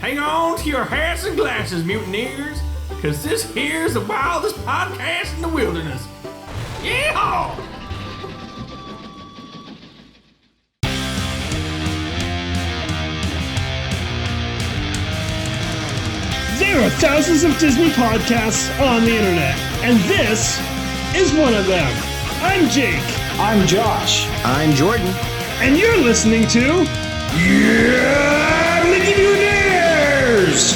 Hang on to your hats and glasses, mutineers, because this here's the wildest podcast in the wilderness. Yeehaw! There are thousands of Disney podcasts on the internet, and this is one of them. I'm Jake. I'm Josh. I'm Jordan. And you're listening to Yeah, Mutineers!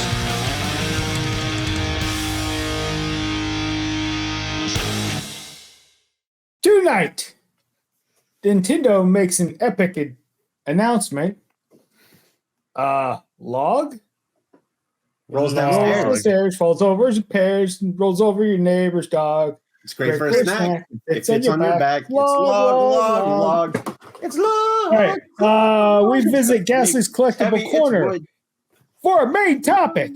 Tonight, Nintendo makes an epic announcement. Log? Rolls Rolls down the stairs, falls over his pears, rolls over your neighbor's dog. It's great for a snack. It fits on your back. It's log. It's log. All right. We visit Ghastly's collectible corner for our main topic.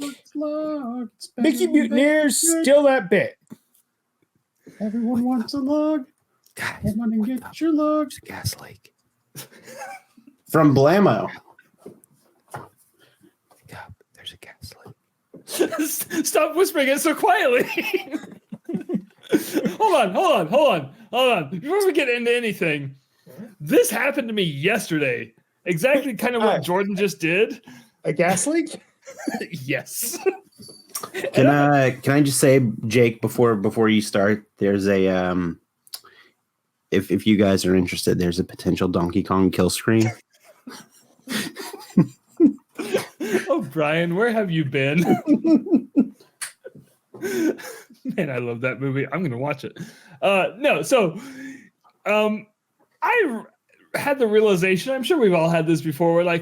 Mickey Mutineers, steal that bit. Everyone wants a log. Guys, come on and get your log. There's a gas leak. From Blammo. There's a gas leak. Stop whispering it so quietly. Hold on. Before we get into anything, this happened to me yesterday. Exactly kind of what Jordan just did. A gas leak? Yes. Can I just say, Jake, before you start, there's a if you guys are interested, there's a potential Donkey Kong kill screen. Oh, Brian, where have you been? Man, I love that movie. I'm going to watch it. I had the realization, I'm sure we've all had this before, where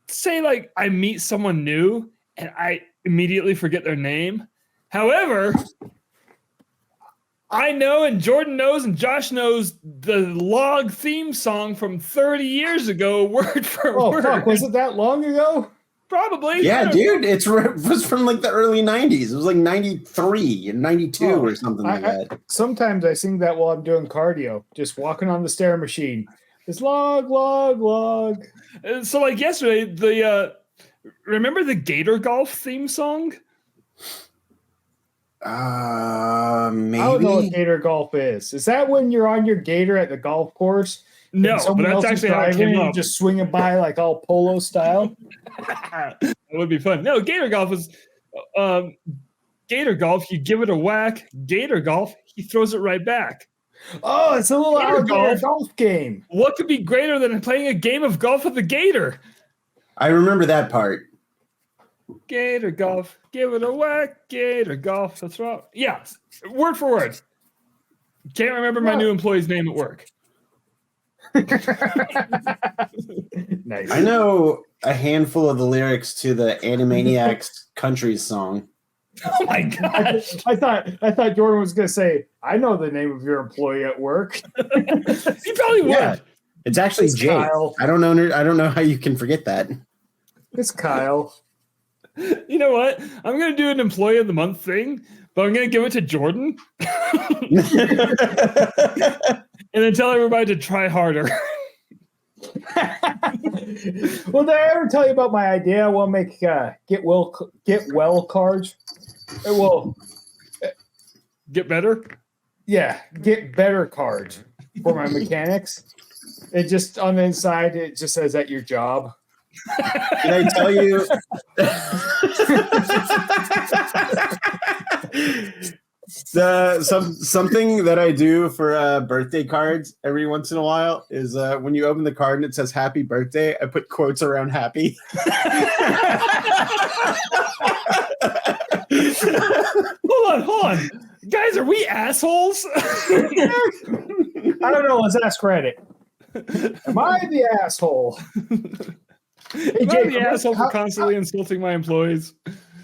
say I meet someone new and I immediately forget their name. However, I know and Jordan knows and Josh knows the log theme song from 30 years ago, word for word. Fuck, was it that long ago? Probably. Yeah, dude, it was from the early 90s. It was 93 and 92 or something like that. Sometimes I sing that while I'm doing cardio, just walking on the stair machine. It's log. So yesterday, remember the Gator Golf theme song? Maybe. I don't know what Gator Golf is. Is that when you're on your gator at the golf course? No, but that's actually how it came up. Just swinging by all polo style. That would be fun. No, Gator Golf was Gator Golf. You give it a whack. Gator Golf, he throws it right back. Oh, it's a little alligator golf game. What could be greater than playing a game of golf with a gator? I remember that part. Gator Golf, give it a whack. Gator Golf, that's right. Yeah, word for word. Can't remember my new employee's name at work. Nice. I know a handful of the lyrics to the Animaniacs country song. Oh my gosh! I thought Jordan was going to say, "I know the name of your employee at work." He probably would. Yeah, it's actually Jake. Kyle. I don't know how you can forget that. It's Kyle. You know what? I'm going to do an employee of the month thing, but I'm going to give it to Jordan. And then tell everybody to try harder. Well, did I ever tell you about my idea? I want to make get well cards. It will Get better? Yeah, get better cards for my mechanics. It just on the inside, it just says at your job. Can I tell you? Something that I do for birthday cards every once in a while is when you open the card and it says happy birthday, I put quotes around happy. Hold on. Guys, are we assholes? I don't know. Let's ask Reddit. Am I the asshole? Hey, Am I Jake, the asshole for constantly insulting my employees?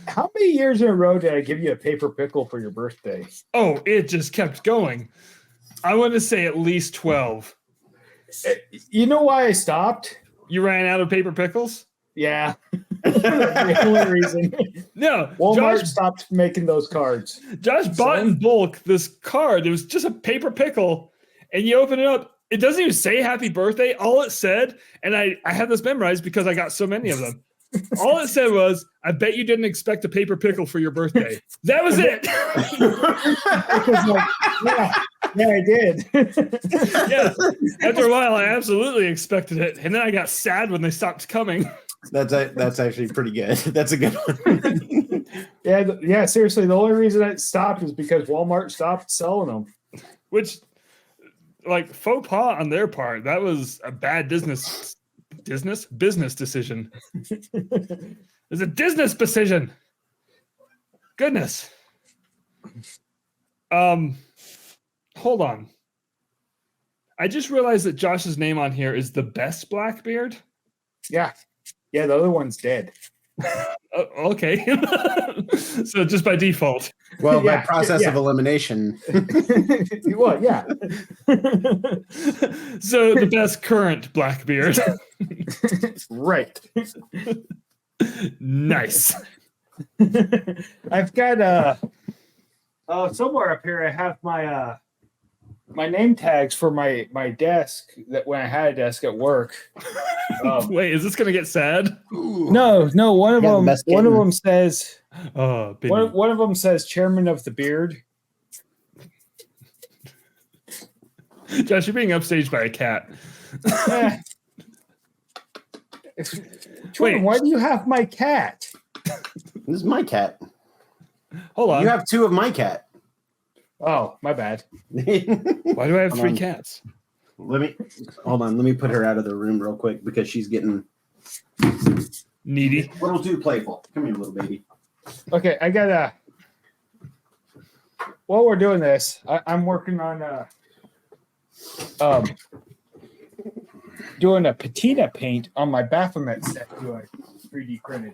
How many years in a row did I give you a paper pickle for your birthday? Oh, it just kept going. I want to say at least 12. You know why I stopped? You ran out of paper pickles? Yeah. The only reason. No. Walmart stopped making those cards. Josh bought in bulk this card. It was just a paper pickle, and you open it up. It doesn't even say happy birthday. All it said, and I have this memorized because I got so many of them. All it said was, I bet you didn't expect a paper pickle for your birthday. That was it. Yeah, I did. Yeah. After a while, I absolutely expected it. And then I got sad when they stopped coming. That's actually pretty good. That's a good one. Yeah, seriously. The only reason it stopped is because Walmart stopped selling them. Which, like, faux pas on their part. That was a bad business decision. It's a business decision. Goodness. Hold on. I just realized that Josh's name on here is the best Blackbeard. Yeah, the other one's dead. Okay. So just by default. Well, by process of elimination. Well, yeah. So the best current Blackbeard. Right. Nice. I've got somewhere up here I have my my name tags for my desk that when I had a desk at work. Wait, is this gonna get sad? No, one of them says one of them says chairman of the beard. Josh, you're being upstaged by a cat. Jordan, why do you have my cat? This is my cat. Hold on. You have two of my cat. Oh, my bad. Why do I have three cats? Hold on. Let me put her out of the room real quick because she's getting needy. A little too playful. Come here, little baby. Okay, I gotta. While we're doing this, I'm working on doing a patina paint on my Baphomet set to a 3D printed.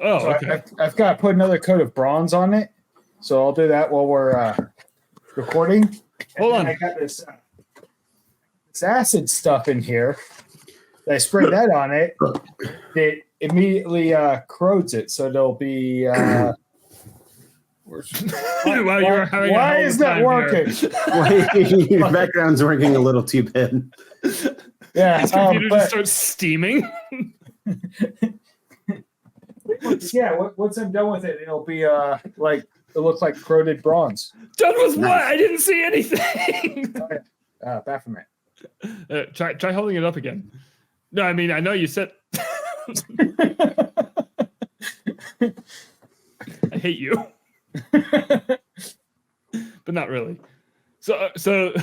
Oh, so okay. I've got to put another coat of bronze on it, so I'll do that while we're recording. Hold on. I got this acid stuff in here. I spray that on it. It immediately corrodes it, so there'll be. Wow, why is that working? Your background's working a little too bad. Yeah, his computer just starts steaming. Yeah, once I'm done with it, it'll be like it looks like corroded bronze. Done with what? I didn't see anything. Baphomet. Try holding it up again. No, I mean I know you said. I hate you, but not really. So,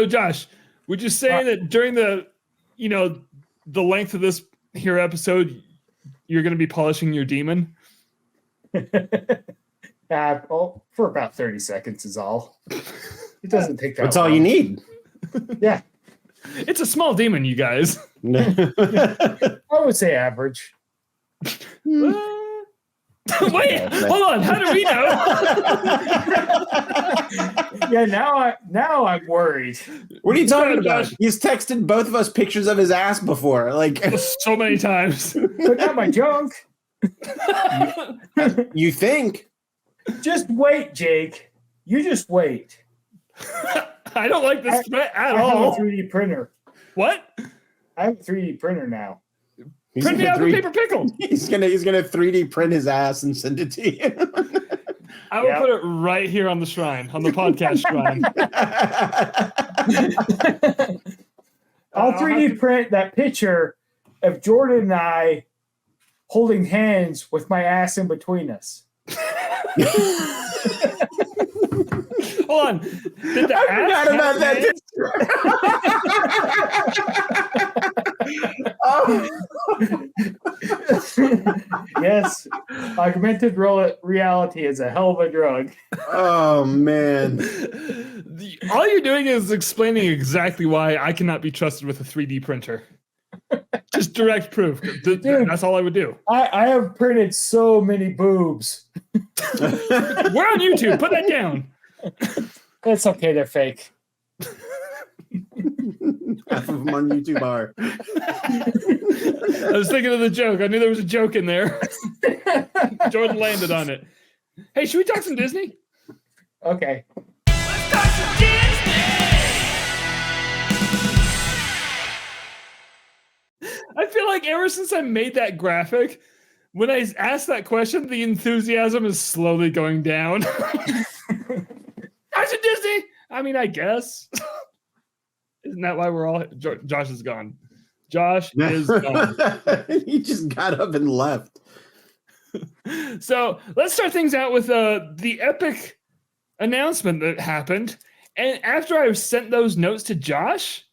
Josh, would you say that during the length of this here episode, you're going to be polishing your demon? For about 30 seconds is all. It doesn't take that. That's long. all you need. Yeah. It's a small demon, you guys. I would say average. Wait, hold on. How do we know? Yeah, now I'm worried. What are you talking about? He's texted both of us pictures of his ass before, like so many times. But not my junk. You think? Just wait, Jake. You just wait. I don't like this threat at I all. have a 3D printer. What? I have a 3D printer now. Print me out the paper pickle. He's gonna 3D print his ass and send it to you. I will put it right here on the shrine, on the podcast shrine. I'll 3D print that picture of Jordan and I holding hands with my ass in between us. Hold on. Did the I forgot about that picture. Yes, augmented reality is a hell of a drug. Oh man! All you're doing is explaining exactly why I cannot be trusted with a 3D printer. Just direct proof. Dude, that's all I would do. I have printed so many boobs. We're on YouTube. Put that down. It's okay. They're fake. Half of them on YouTube are. I was thinking of the joke. I knew there was a joke in there. Jordan landed on it. Hey, should we talk some Disney? Okay. Let's talk some Disney! I feel like ever since I made that graphic, when I ask that question, the enthusiasm is slowly going down. I said Disney. I mean, I guess. Isn't that why we're all? Josh is gone. Josh is gone. He just got up and left. So let's start things out with the epic announcement that happened. And after I sent those notes to Josh,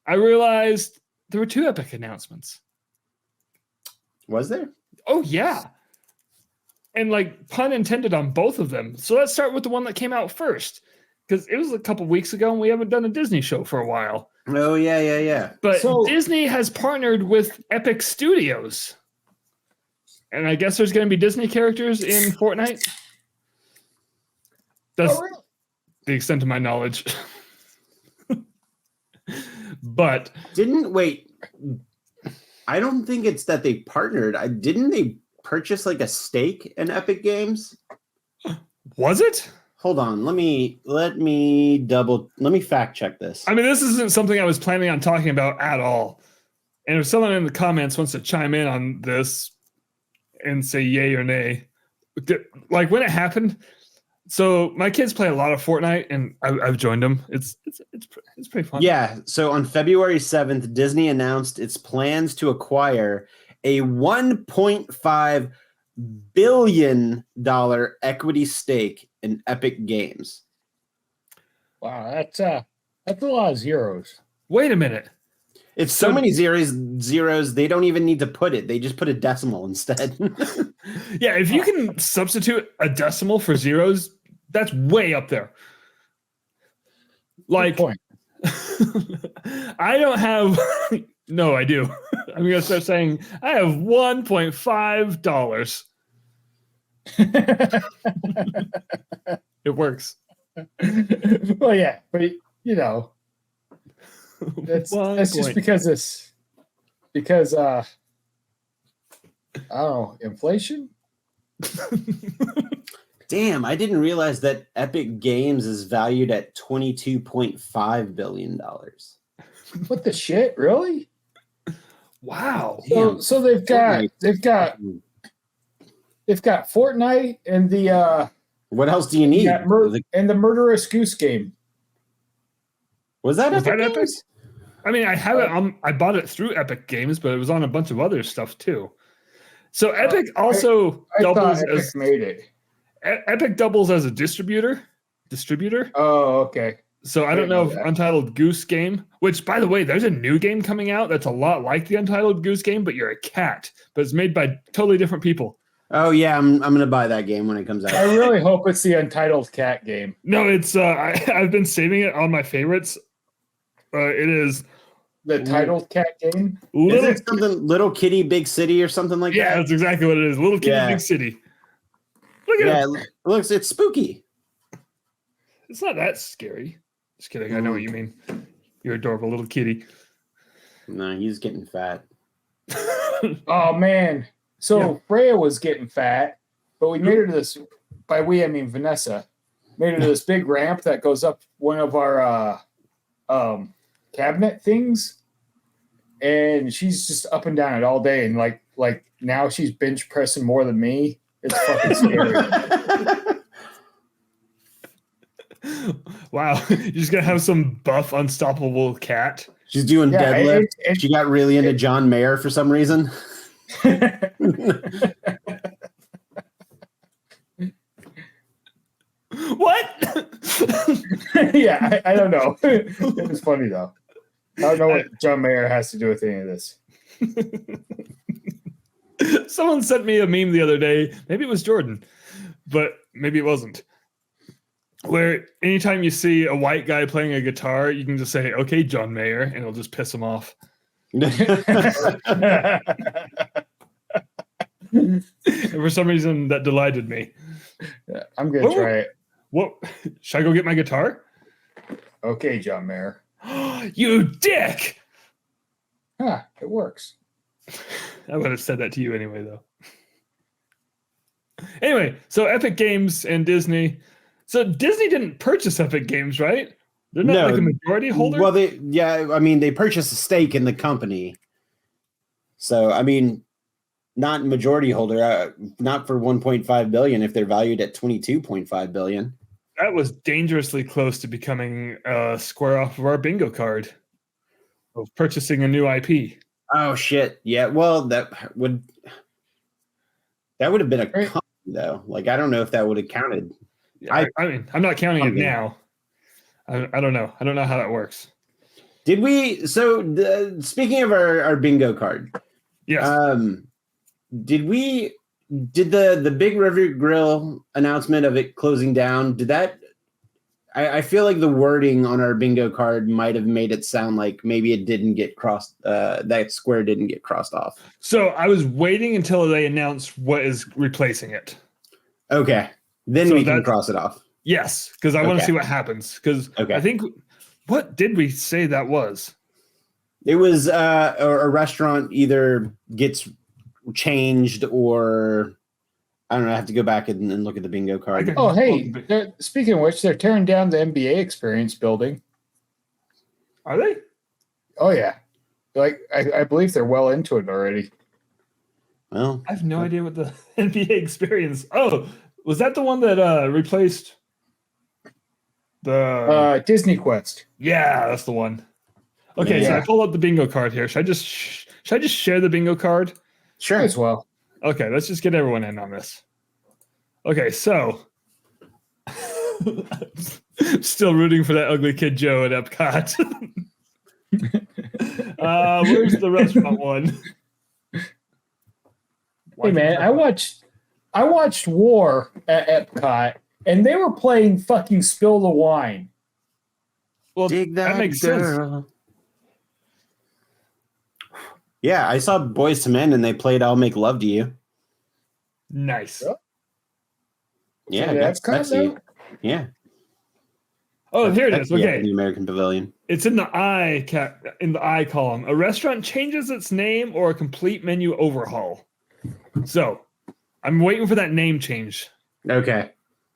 I realized there were 2 epic announcements. Was there? Oh, yeah. And like pun intended on both of them. So let's start with the one that came out first. Because it was a couple weeks ago and we haven't done a Disney show for a while. Oh, yeah. But Disney has partnered with Epic Studios. And I guess there's going to be Disney characters in Fortnite. That's the extent of my knowledge. But wait. I don't think it's that they partnered. Didn't they purchase like a stake in Epic Games? Was it? Hold on. Let me fact check this. I mean, this isn't something I was planning on talking about at all. And if someone in the comments wants to chime in on this and say yay or nay, like when it happened. So my kids play a lot of Fortnite, and I've joined them. It's pretty fun. Yeah. So on February 7th, Disney announced its plans to acquire a $1.5 billion equity stake in Epic Games. Wow, that's a lot of zeros. Wait a minute. It's so many zeros, they don't even need to put it. They just put a decimal instead. Yeah, if you can substitute a decimal for zeros, that's way up there. Like, Good point. I don't have. No, I do. I'm gonna start saying I have $1.5. It works. Well, yeah, but you know, that's just because I don't know, inflation. Damn, I didn't realize that Epic Games is valued at $22.5 billion. What the shit? Really? Wow. So they've got Fortnite and the what else do you need? and the Murderous Goose Game. Was that Epic? Games? I mean, I have it. I bought it through Epic Games, but it was on a bunch of other stuff too. So Epic also doubles Epic as made it. Epic doubles as a distributor. Oh, okay. So I don't know if Untitled Goose Game, which by the way, there's a new game coming out that's a lot like the Untitled Goose Game, but you're a cat, but it's made by totally different people. Oh yeah, I'm gonna buy that game when it comes out. I really hope it's the Untitled Cat game. No, it's I've been saving it on my favorites. It is the Titled Cat game. Is it something Little Kitty Big City or something like that? Yeah, that's exactly what it is. Little Kitty Big City. Look at it. It's spooky. It's not that scary. Just kidding. I know what you mean. You're adorable little kitty. No, he's getting fat. Oh man. So Freya was getting fat, but we made her to this. By we, I mean Vanessa. Made her to this big ramp that goes up one of our cabinet things, and she's just up and down it all day. And like now she's bench pressing more than me. It's fucking scary. Wow, you're just gonna have some buff, unstoppable cat. She's doing deadlift. She got really into John Mayer for some reason. What? Yeah, I don't know. It was funny though. I don't know what John Mayer has to do with any of this. Someone sent me a meme the other day. Maybe it was Jordan, but maybe it wasn't. Where anytime you see a white guy playing a guitar, you can just say, "Okay, John Mayer," and it'll just piss him off. And for some reason, that delighted me. Yeah, I'm gonna try it. What? Should I go get my guitar? Okay, John Mayer. You dick! Huh, it works. I would have said that to you anyway, though. Anyway, so Epic Games and Disney. So Disney didn't purchase Epic Games, right? They're not like a majority holder? Well, they purchased a stake in the company. So I mean, not majority holder, not for 1.5 billion if they're valued at 22.5 billion. That was dangerously close to becoming a square off of our bingo card of purchasing a new IP. Oh shit! Yeah, well that would have been a company though. Like I don't know if that would have counted. I mean, I'm not counting it now. I don't know. I don't know how that works. Did we? So speaking of our bingo card, yes. Did the Big River Grill announcement of it closing down? Did that? I feel like the wording on our bingo card might have made it sound like maybe it didn't get crossed. That square didn't get crossed off. So I was waiting until they announced what is replacing it. Okay, then we can cross it off. Yes, because I want to see what happens. Because I think, what did we say that was? It was a restaurant either gets changed or I don't know. I have to go back and look at the bingo card. Oh, hey, speaking of which, they're tearing down the NBA Experience building. Are they? Oh, yeah. Like, I believe they're well into it already. Well, I have no idea what the NBA Experience. Oh, was that the one that replaced the Disney Quest? Yeah, that's the one. Okay, so I pulled up the bingo card here. Should I just share the bingo card? Sure, as well. Okay, let's just get everyone in on this. Okay, so still rooting for that ugly kid Joe at Epcot. Where's the restaurant one? Hey man, I watched War at Epcot, and they were playing fucking Spill the Wine. Well, that makes sense. Yeah, I saw Boys to Men and they played "I'll Make Love to You." Nice. Yeah, so that's kind of yeah. Oh, here it is. Okay, yeah, the American Pavilion. It's in the I column. A restaurant changes its name or a complete menu overhaul. So, I'm waiting for that name change. Okay.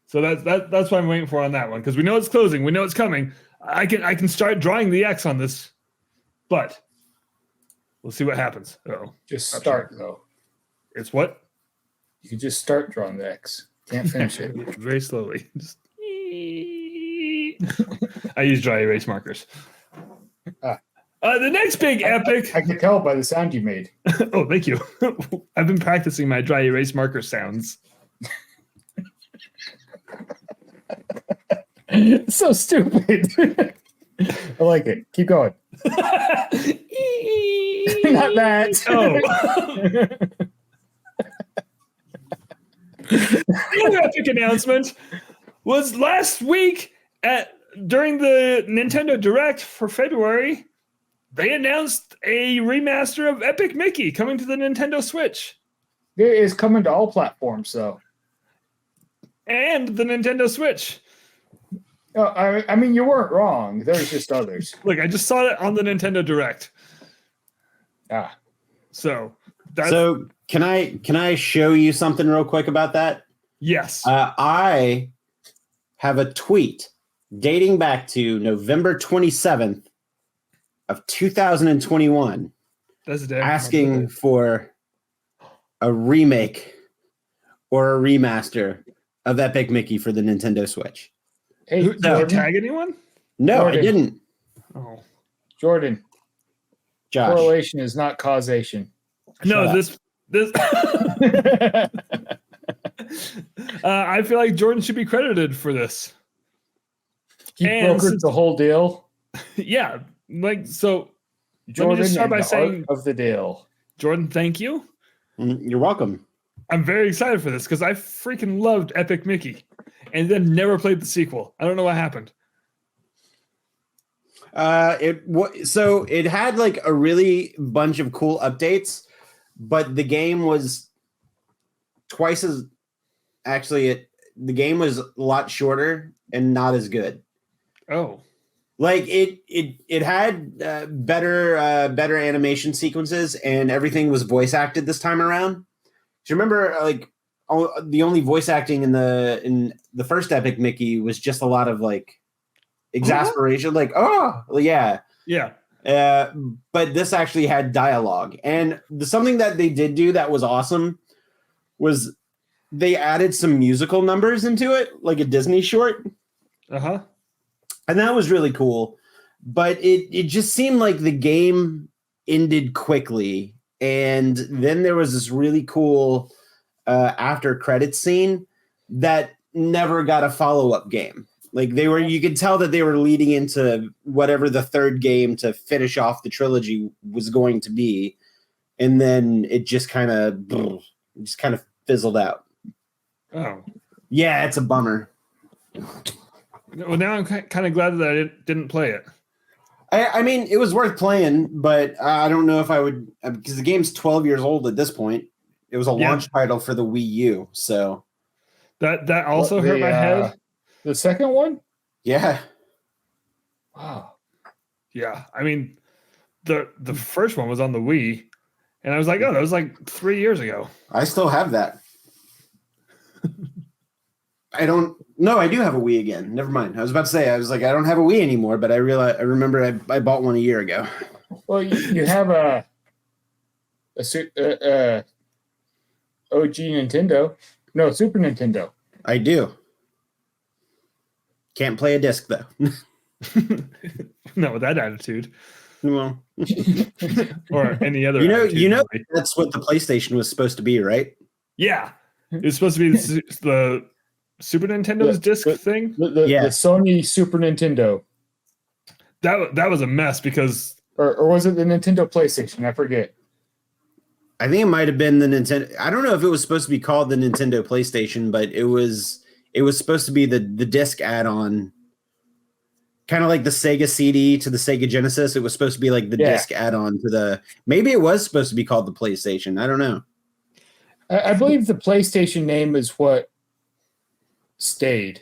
So that's what I'm waiting for on that one because we know it's closing. We know it's coming. I can start drawing the X on this, but we'll see what happens. Just start though. It's what? You can just start drawing the X. Can't finish it. Very slowly. Just I use dry erase markers. The next big epic. I can tell by the sound you made. Oh, thank you. I've been practicing my dry erase marker sounds. It's so stupid. I like it. Keep going. Not that. Oh. The other epic announcement was last week during the Nintendo Direct for February. They announced a remaster of Epic Mickey coming to the Nintendo Switch. It is coming to all platforms, though. And the Nintendo Switch. Oh, I mean, you weren't wrong. There's just others. Look, I just saw it on the Nintendo Direct. So can I show you something real quick about that? Yes. I have a tweet dating back to November 27th of 2021 asking for a remake or a remaster of Epic Mickey for the Nintendo Switch. Hey, did you tag anyone? No, Jordan. I didn't. Oh, Jordan. Josh. Correlation is not causation. No, this I feel like Jordan should be credited for this. He brokered the whole deal. Yeah, like so. Jordan, let me just start by the saying art of the deal. Jordan, thank you. You're welcome. I'm very excited for this because I freaking loved Epic Mickey, and then never played the sequel. I don't know what happened. So it had like a really bunch of cool updates, but the game was twice as the game was a lot shorter and not as good. Oh, like it had better animation sequences and everything was voice acted this time around. Do you remember like the only voice acting in the first Epic Mickey was just a lot of like exasperation, like, oh yeah. But this actually had dialogue. And something that they did do that was awesome was they added some musical numbers into it, like a Disney short. Uh-huh. And that was really cool. But it just seemed like the game ended quickly. And then there was this really cool after credits scene that never got a follow-up game. Like you could tell that they were leading into whatever the third game to finish off the trilogy was going to be. And then it just kind of fizzled out. Oh. Yeah, it's a bummer. Well, now I'm kind of glad that I didn't play it. I mean, it was worth playing, but I don't know if I would, because the game's 12 years old at this point. It was a launch title for the Wii U, so. That also hurt my head. The second one? Yeah. Wow. Yeah. I mean, the first one was on the Wii, and I was like, oh, that was like 3 years ago. I still have that. I do have a Wii again. Never mind. I was about to say, I was like, I don't have a Wii anymore, but I remember I bought one a year ago. Well, you have a OG Nintendo. No, Super Nintendo. I do. Can't play a disc though. Not with that attitude. Well, or any other. You know, that's what the PlayStation was supposed to be, right? Yeah, it's supposed to be the Super Nintendo's disc thing. The Sony Super Nintendo. That was a mess because, or was it the Nintendo PlayStation? I forget. I think it might have been the Nintendo. I don't know if it was supposed to be called the Nintendo PlayStation, but it was supposed to be the disc add-on, kind of like the Sega CD to the Sega Genesis. It was supposed to be like the disc add-on to the. Maybe it was supposed to be called the PlayStation. I don't know. I believe the PlayStation name is what stayed.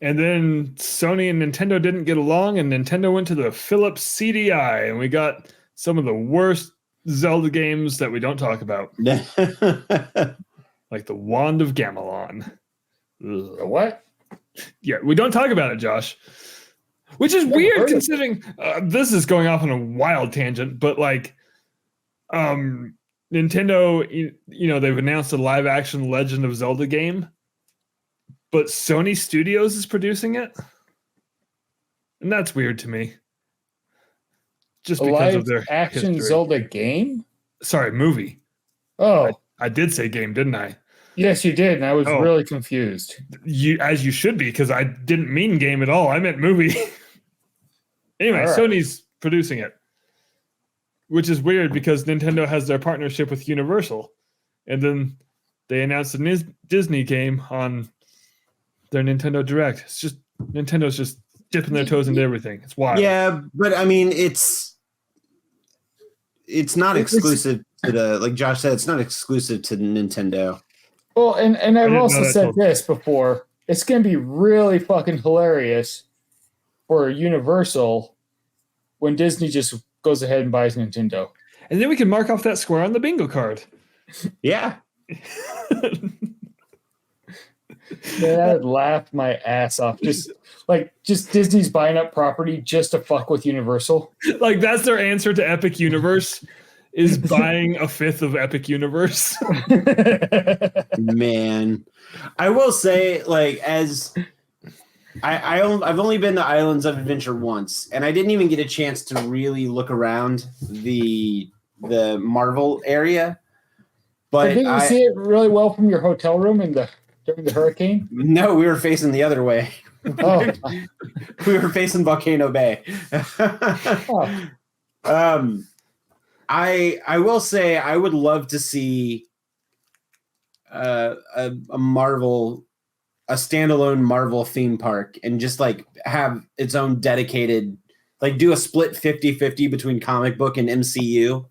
And then Sony and Nintendo didn't get along, and Nintendo went to the Philips CDI, and we got some of the worst Zelda games that we don't talk about. Like the Wand of Gamelon. Ugh. What? Yeah, we don't talk about it, Josh. Which is weird considering this is going off on a wild tangent, but like Nintendo, you know, they've announced a live action Legend of Zelda game, but Sony Studios is producing it. And that's weird to me. Just because of their action history. Zelda game? Sorry, movie. Oh. I did say game, didn't I? Yes, you did, and I was really confused. As you should be, because I didn't mean game at all. I meant movie. Anyway, right. Sony's producing it, which is weird because Nintendo has their partnership with Universal, and then they announced a Disney game on their Nintendo Direct. It's just Nintendo's just dipping their toes into everything. It's wild. Yeah, but I mean, it's not exclusive to the, like Josh said, it's not exclusive to Nintendo. Well, and I've also said this before. It's going to be really fucking hilarious for Universal when Disney just goes ahead and buys Nintendo. And then we can mark off that square on the bingo card. Yeah. Man, I'd laugh my ass off. Just Disney's buying up property just to fuck with Universal. Like that's their answer to Epic Universe. Is buying a fifth of Epic Universe. Man, I will say, like, as I've only been to Islands of Adventure once, and I didn't even get a chance to really look around the Marvel area. But did you see it really well from your hotel room during the hurricane? No, we were facing the other way. Oh, we were facing Volcano Bay. I will say I would love to see a standalone Marvel theme park and just like have its own dedicated, like do a split 50-50 between comic book and MCU.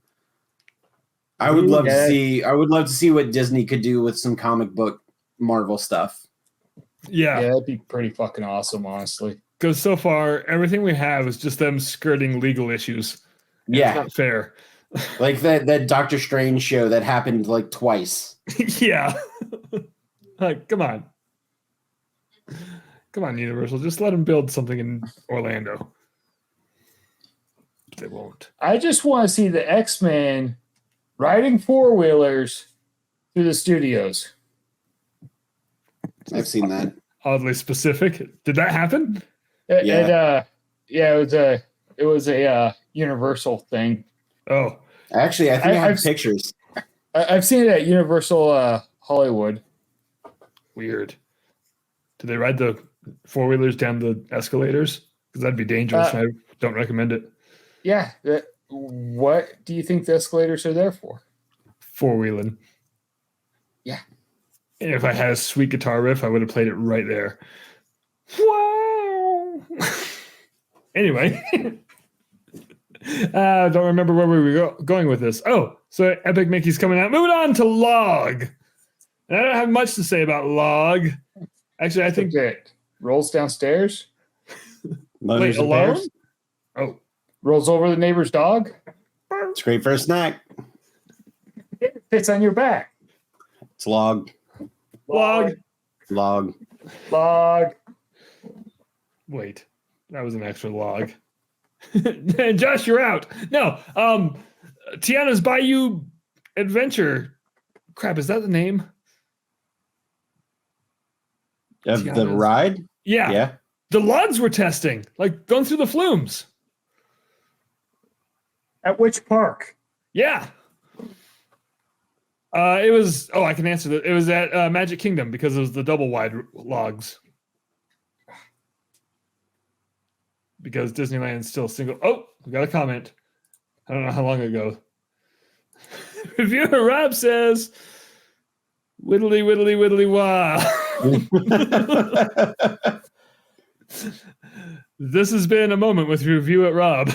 I would love to see what Disney could do with some comic book Marvel stuff. Yeah, that'd be pretty fucking awesome, honestly. Because so far everything we have is just them skirting legal issues. Yeah, it's not fair. Like that Doctor Strange show that happened like twice. Yeah. Like, come on, Universal. Just let them build something in Orlando. They won't. I just want to see the X-Men riding four-wheelers through the studios. I've seen that. Oddly specific. Did that happen? It was a Universal thing. Oh, Actually, I think I have pictures. I've seen it at Universal Hollywood. weird. Do they ride the four-wheelers down the escalators? Because that'd be dangerous. I don't recommend it. Yeah. What do you think the escalators are there for? Four-wheeling. Yeah. And if I had a sweet guitar riff, I would have played it right there. Wow. Anyway. Don't remember where we were going with this. Oh, so Epic Mickey's coming out. Moving on to Log. And I don't have much to say about Log. Actually, I think it rolls downstairs. Wait, alone? Oh, rolls over the neighbor's dog. It's great for a snack. It fits on your back. It's Log. Log. Log. Log. Wait, that was an extra log. Josh, you're out. No, Tiana's Bayou Adventure. Crap, is that the name? Of the ride? Yeah. Yeah. The logs we're testing, like going through the flumes. At which park? Yeah. It was, I can answer that. It was at Magic Kingdom because it was the double wide logs. Because Disneyland's still single. Oh, we got a comment. I don't know how long ago. Reviewer Rob says, "Whittly, whittly, whittly, wah." This has been a moment with Review at Rob.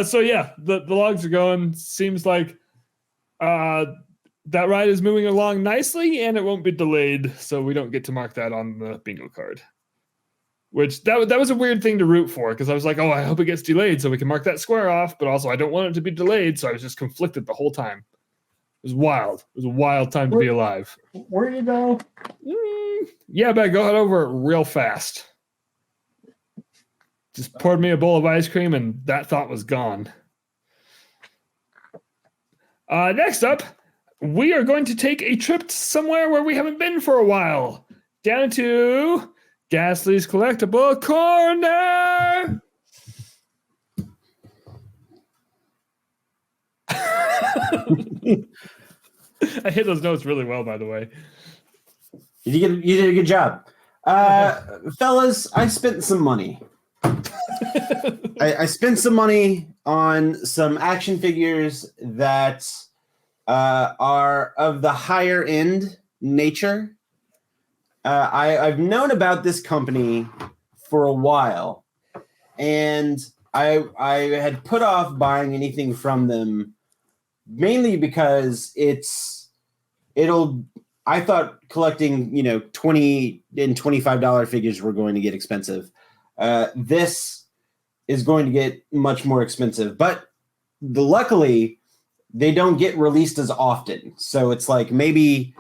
So yeah, the logs are going. Seems like that ride is moving along nicely, and it won't be delayed, so we don't get to mark that on the bingo card. Which that was a weird thing to root for, because I was like, oh, I hope it gets delayed so we can mark that square off, but also I don't want it to be delayed, so I was just conflicted the whole time. It was wild. It was a wild time to be alive. Where you go? Yeah, but go head over it real fast. Just poured me a bowl of ice cream, and that thought was gone. Next up, we are going to take a trip to somewhere where we haven't been for a while. Down to Ghastly's Collectible Corner. I hit those notes really well, by the way. You did a good job. Fellas, I spent some money. I spent some money on some action figures that are of the higher end nature. I've known about this company for a while, and I had put off buying anything from them mainly because I thought collecting, $20 and $25 figures were going to get expensive. This is going to get much more expensive, but luckily they don't get released as often. So it's like maybe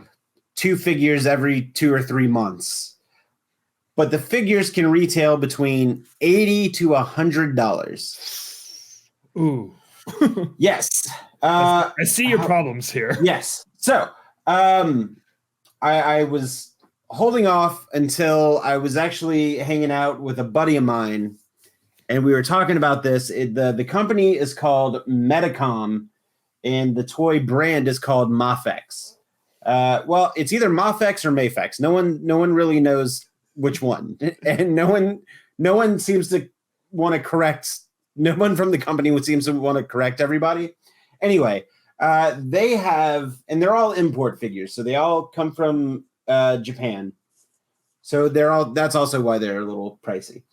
2 figures every 2 or 3 months, but the figures can retail between $80 to $100. Ooh. Yes. I see your problems here. Yes. So I was holding off until I was actually hanging out with a buddy of mine, and we were talking about this. The company is called Metacom, and the toy brand is called Mafex. Well, it's either Mafex or Mafex. No one really knows which one, and no one seems to want to correct. No one from the company seems to want to correct everybody. Anyway, they have, and they're all import figures, so they all come from Japan. So that's also why they're a little pricey.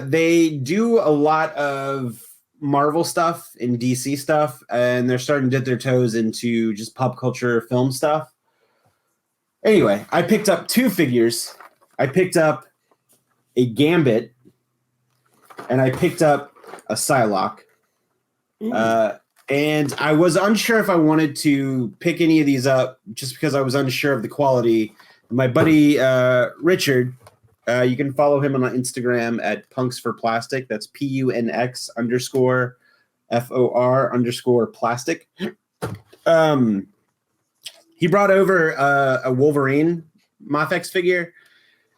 They do a lot of Marvel stuff and DC stuff, and they're starting to dip their toes into just pop culture film stuff. Anyway, I picked up 2 figures. I picked up a Gambit, and I picked up a Psylocke. And I was unsure if I wanted to pick any of these up just because I was unsure of the quality. My buddy Richard You can follow him on Instagram at Punks for Plastic. That's PUNX_FOR_plastic. He brought over a Wolverine Mafex figure,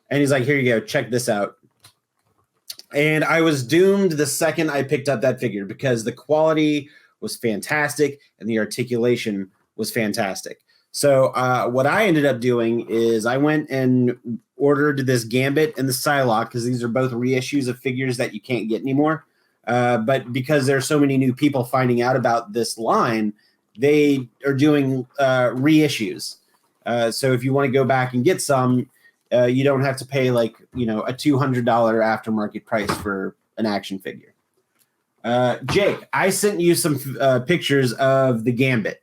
and he's like, "Here you go, check this out." And I was doomed the second I picked up that figure because the quality was fantastic and the articulation was fantastic. So what I ended up doing is I went and ordered this Gambit and the Psylocke because these are both reissues of figures that you can't get anymore. But because there's so many new people finding out about this line, they are doing reissues. So if you want to go back and get some, you don't have to pay like, a $200 aftermarket price for an action figure. Jake, I sent you some pictures of the Gambit.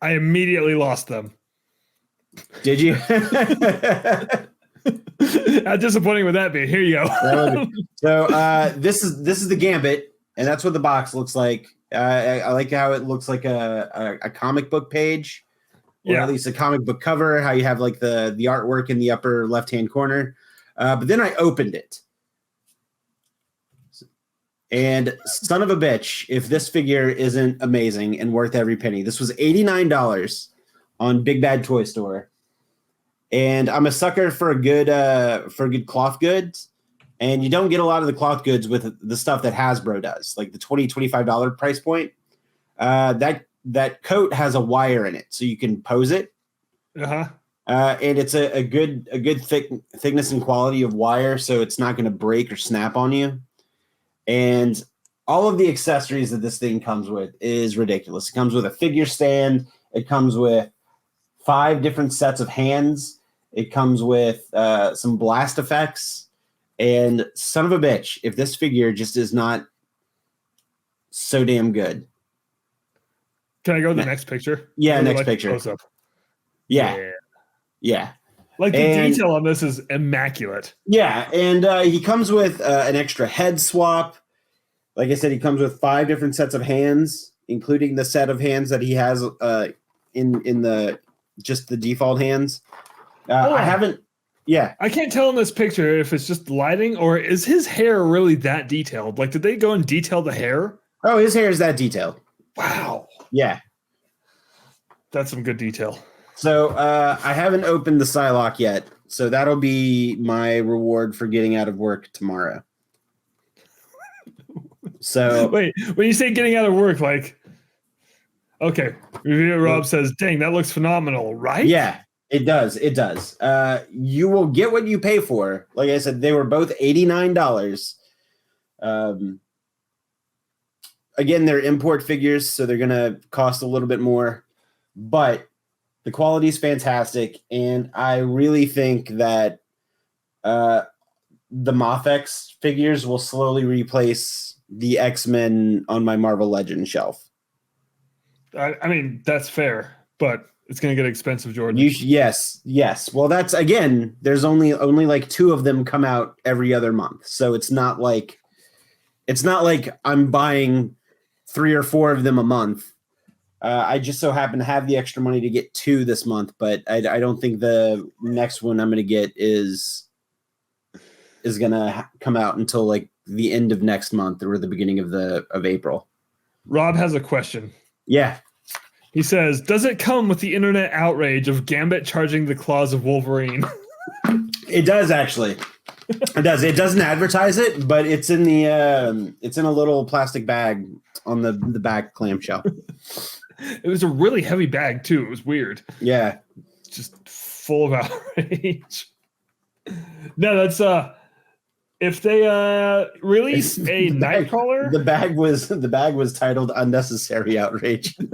I immediately lost them. Did you? How disappointing would that be? Here you go. So this is the Gambit, and that's what the box looks like. I like how it looks like a comic book page, or at least a comic book cover. How you have like the artwork in the upper left hand corner. But then I opened it, and son of a bitch, if this figure isn't amazing and worth every penny. This was $89 on Big Bad Toy Store. And I'm a sucker for good cloth goods. And you don't get a lot of the cloth goods with the stuff that Hasbro does, like the $20, $25 price point. That coat has a wire in it, so you can pose it. Uh-huh. And it's a good thickness and quality of wire, so it's not going to break or snap on you. And all of the accessories that this thing comes with is ridiculous. It comes with a figure stand. It comes with 5 different sets of hands. It comes with some blast effects. And son of a bitch, if this figure just is not so damn good. Can I go to the next picture? Yeah, next picture. Close-up. Yeah. Like the detail on this is immaculate. Yeah, and he comes with an extra head swap. Like I said, he comes with 5 different sets of hands, including the set of hands that he has in the just the default hands. I haven't. Yeah, I can't tell in this picture if it's just lighting or is his hair really that detailed? Like, did they go and detail the hair? Oh, his hair is that detailed. Wow. Yeah, that's some good detail. So I haven't opened the Psylocke yet, so that'll be my reward for getting out of work tomorrow. So wait, when you say getting out of work, like, okay, reviewer Rob says, "Dang, that looks phenomenal," right? Yeah, it does. It does. You will get what you pay for. Like I said, they were both $89. Again, they're import figures, so they're gonna cost a little bit more, but the quality is fantastic, and I really think that the Mafex figures will slowly replace the X-Men on my Marvel Legends shelf. I mean, that's fair, but it's going to get expensive, Jordan. Yes. Well, that's, again, there's only like 2 of them come out every other month, so it's not like I'm buying 3 or 4 of them a month. I just so happen to have the extra money to get 2 this month, but I don't think the next one I'm going to get is going to come out until like the end of next month or the beginning of April. Rob has a question. Yeah. He says, does it come with the internet outrage of Gambit charging the claws of Wolverine? It does, actually. It does. It doesn't advertise it, but it's in a little plastic bag on the back clamshell. It was a really heavy bag too. It was weird. Yeah. Just full of outrage. No, that's if they release a Nightcrawler. The bag was titled Unnecessary Outrage. He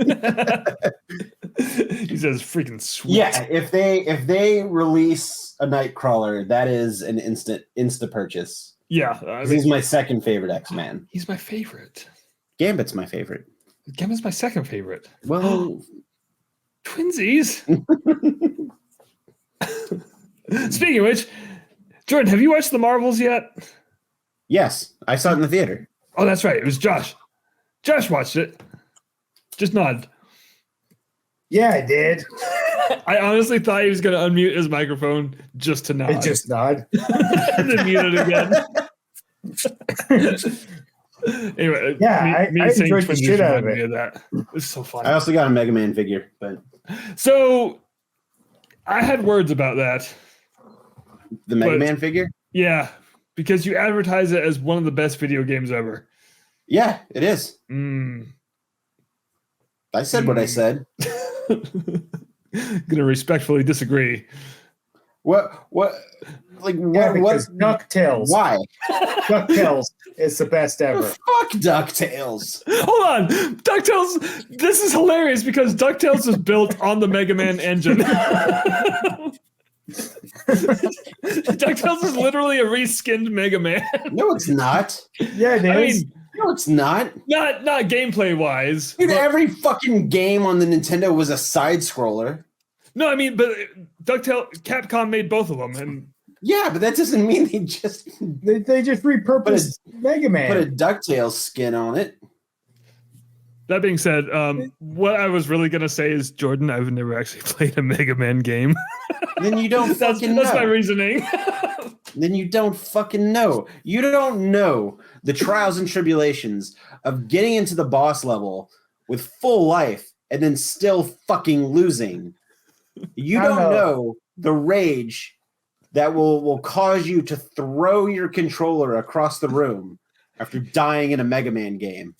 says freaking sweet. Yeah, if they release a Nightcrawler, that is an insta purchase. Yeah. I mean, he's my second favorite X-Man. He's my favorite. Gambit's my favorite. Gambit's my second favorite. Well, twinsies. Speaking of which, Jordan, have you watched The Marvels yet? Yes, I saw it in the theater. Oh, that's right. It was Josh. Josh watched it. Just nod. Yeah, I did. I honestly thought he was going to unmute his microphone just to nod. It just nod. And then mute it again. Anyway, Yeah, I saying enjoyed the Twinsies shit out of reminded me it. of that. It's so fun. I also got a Mega Man figure, but So I had words about that. the Mega Man figure? Yeah, because you advertise it as one of the best video games ever. Yeah, it is. I said what I said. Gonna respectfully disagree. What? Like Yeah, what? because DuckTales. Why? DuckTales is the best ever. Fuck DuckTales. Hold on, DuckTales. This is hilarious because DuckTales was built on the Mega Man engine. DuckTales is literally a reskinned Mega Man. No, it's not. Yeah, it is. I mean, No, it's not. not gameplay wise. Dude, every fucking game on the Nintendo was a side scroller. No, I mean, but Capcom made both of them, and Yeah, but that doesn't mean they just they just repurposed Mega Man. put a DuckTales skin on it. that being said, what I was really gonna say is, Jordan, I've never actually played a Mega Man game. Then you don't fucking know. That's my reasoning. Then you don't fucking know. You don't know the trials and tribulations of getting into the boss level with full life and then still fucking losing. You don't know the rage that will cause you to throw your controller across the room after dying in a Mega Man game.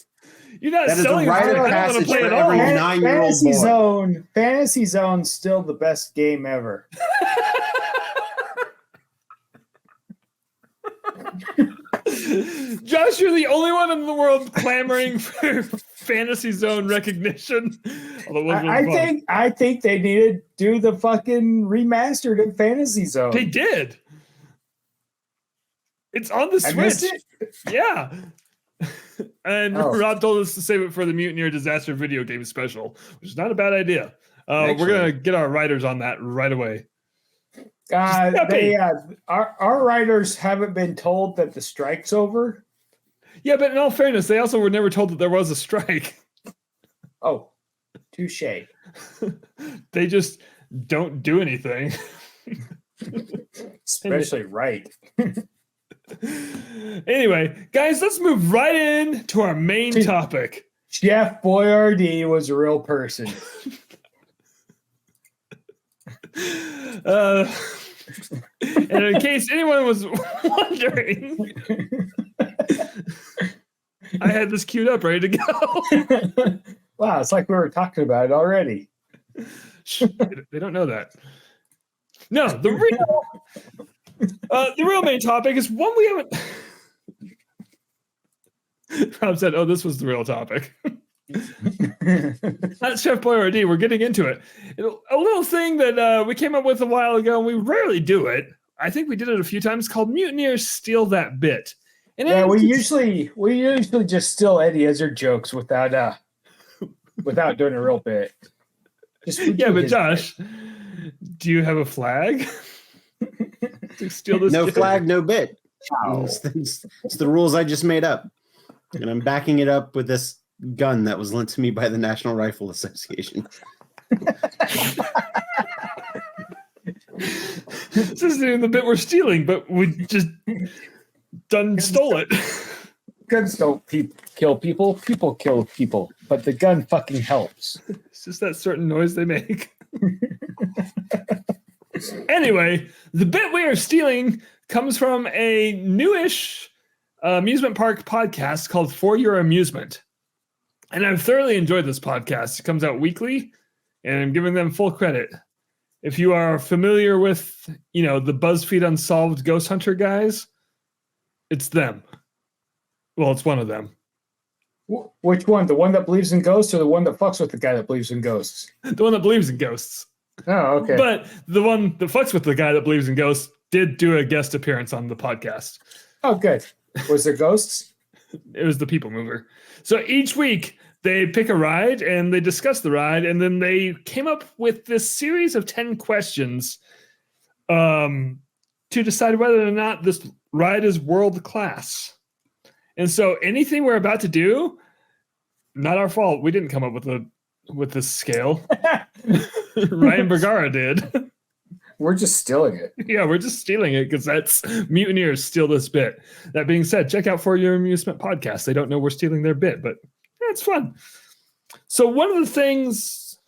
You're not That is a selling rite it. of I don't want to passage play for it all. every 9-year-old boy. Fantasy Zone's still the best game ever. Josh, you're the only one in the world clamoring for Fantasy Zone recognition. I think they need to do the fucking remastered of Fantasy Zone. They did. It's on the I missed Switch. it? Yeah. And Rob told us to save it for the Mutineer Disaster video game special, which is not a bad idea. We're gonna get our writers on that right away. Our writers haven't been told that the strike's over. Yeah, but in all fairness, they also were never told that there was a strike. Oh, touche. They just don't do anything. Especially right. Anyway, guys, let's move right in to our main topic. Chef Boyardee was a real person. And in case anyone was wondering, I had this queued up, ready to go. Wow, it's like we were talking about it already. They don't know that. No, the real main topic is one we haven't. Rob said, "Oh, this was the real topic." Not Chef Boyardee. We're getting into it. A little thing that we came up with a while ago, and we rarely do it. I think we did it a few times. Called Mutineers Steal That Bit. And yeah, we usually just steal Eddie Izzard jokes without doing a real bit. Yeah, but Josh, do you have a flag to steal this? No joke? flag, no bit. It's the rules I just made up, and I'm backing it up with this gun that was lent to me by the National Rifle Association. This isn't even the bit we're stealing, but we just stole it. Guns don't kill people. People kill people. But the gun fucking helps. It's just that certain noise they make. Anyway, the bit we are stealing comes from a newish amusement park podcast called For Your Amusement. And I've thoroughly enjoyed this podcast. It comes out weekly, and I'm giving them full credit. If you are familiar with, the BuzzFeed Unsolved Ghost Hunter guys, it's them. Well, it's one of them. Which one? The one that believes in ghosts or the one that fucks with the guy that believes in ghosts? The one that believes in ghosts. Oh, okay. But the one that fucks with the guy that believes in ghosts did do a guest appearance on the podcast. Oh, good. Was there ghosts? It was the People Mover. So each week they pick a ride and they discuss the ride, and then they came up with this series of 10 questions to decide whether or not this ride is world class. And so anything we're about to do, not our fault. We didn't come up with this scale. Ryan Bergara did. We're just stealing it. Yeah, we're just stealing it because that's Mutineers steal this bit. That being said, check out For Your Amusement podcast. They don't know we're stealing their bit, but yeah, it's fun. So one of the things,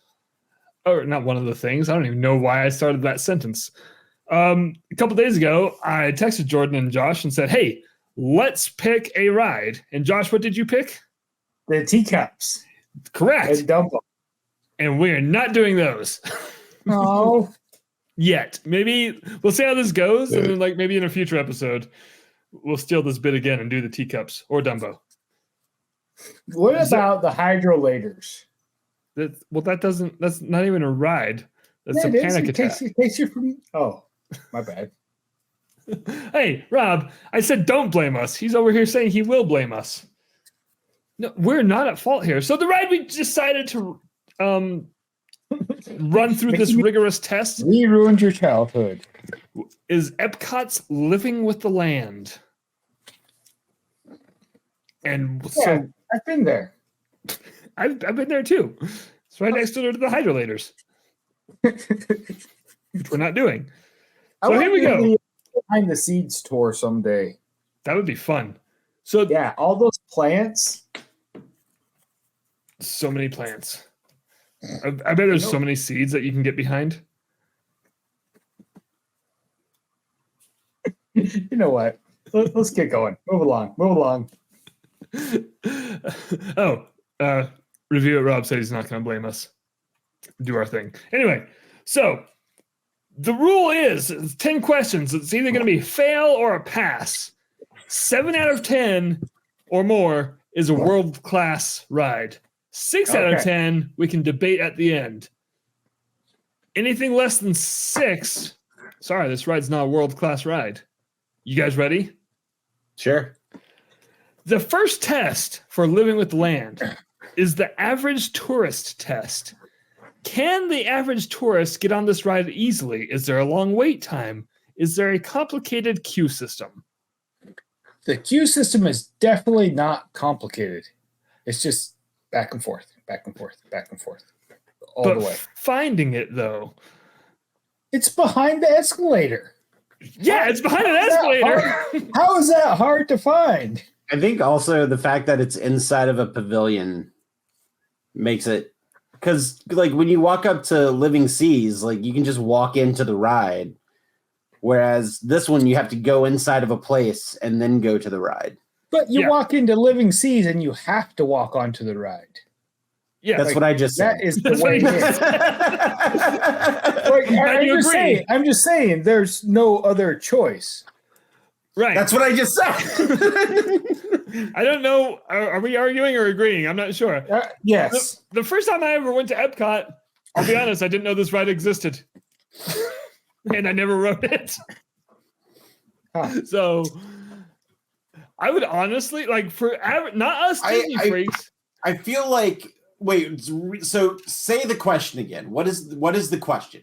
or not one of the things, I don't even know why I started that sentence. A couple days ago, I texted Jordan and Josh and said, hey, let's pick a ride. And Josh, what did you pick? The teacups. Correct. And Dumbo. And we are not doing those. Oh. Yet. Maybe we'll see how this goes, and then like maybe in a future episode, we'll steal this bit again and do the teacups or Dumbo. What about the hydrolators? That's not even a ride. That's a it is. panic It attack. takes you from. Oh, my bad. Hey, Rob, I said don't blame us. He's over here saying he will blame us. No, we're not at fault here. So the ride we decided to run through this rigorous test. We ruined your childhood. Is Epcot's Living with the Land. And Yeah, so I've been there. I've been there too. It's right next to the hydrolators, which we're not doing. So here we go. Behind the Seeds tour someday. That would be fun. So Yeah, all those plants. so many plants. I bet there's so many seeds that you can get behind. You know what? Let's get going. Move along. Review it. Rob said he's not going to blame us. Do our thing. Anyway, so the rule is it's 10 questions. It's either going to be fail or a pass. 7 out of 10 or more is a world-class ride. 6 out of 10, we can debate at the end. Anything less than 6, sorry, this ride's not a world-class ride. You guys ready? Sure. The first test for Living with the Land is the average tourist test. Can the average tourist get on this ride easily? Is there a long wait time? Is there a complicated queue system? The queue system is definitely not complicated. It's just back and forth, all the way. Finding it, though. It's behind the escalator. Yeah, it's behind an escalator. How is that hard to find? I think also the fact that it's inside of a pavilion makes it, because like when you walk up to Living Seas, like you can just walk into the ride, whereas this one you have to go inside of a place and then go to the ride. But you walk into Living Seas and you have to walk onto the ride. Yeah, that's what I just said. That is the way it is. I'm just saying there's no other choice. Right. That's what I just said. I don't know. Are we arguing or agreeing? I'm not sure. Yes. The first time I ever went to Epcot, I'll be honest, I didn't know this ride existed. And I never rode it. Huh. So I would honestly, like, for not us Disney freaks. I feel like, wait, so say the question again. What is the question?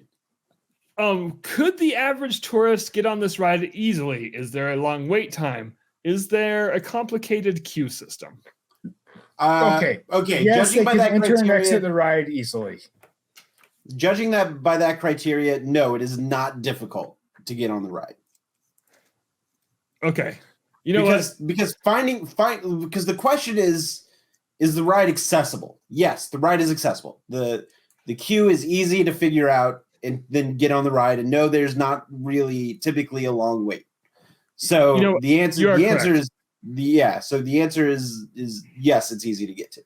Could the average tourist get on this ride easily? Is there a long wait time? Is there a complicated queue system? Okay. Yes, Judging by that enter and criteria, exit the ride easily. Judging that by that criteria, no, it is not difficult to get on the ride. Okay. You know what? Because the question is the ride accessible? Yes, the ride is accessible. The queue is easy to figure out and then get on the ride, and no, there's not really typically a long wait. So the answer is yes, it's easy to get to.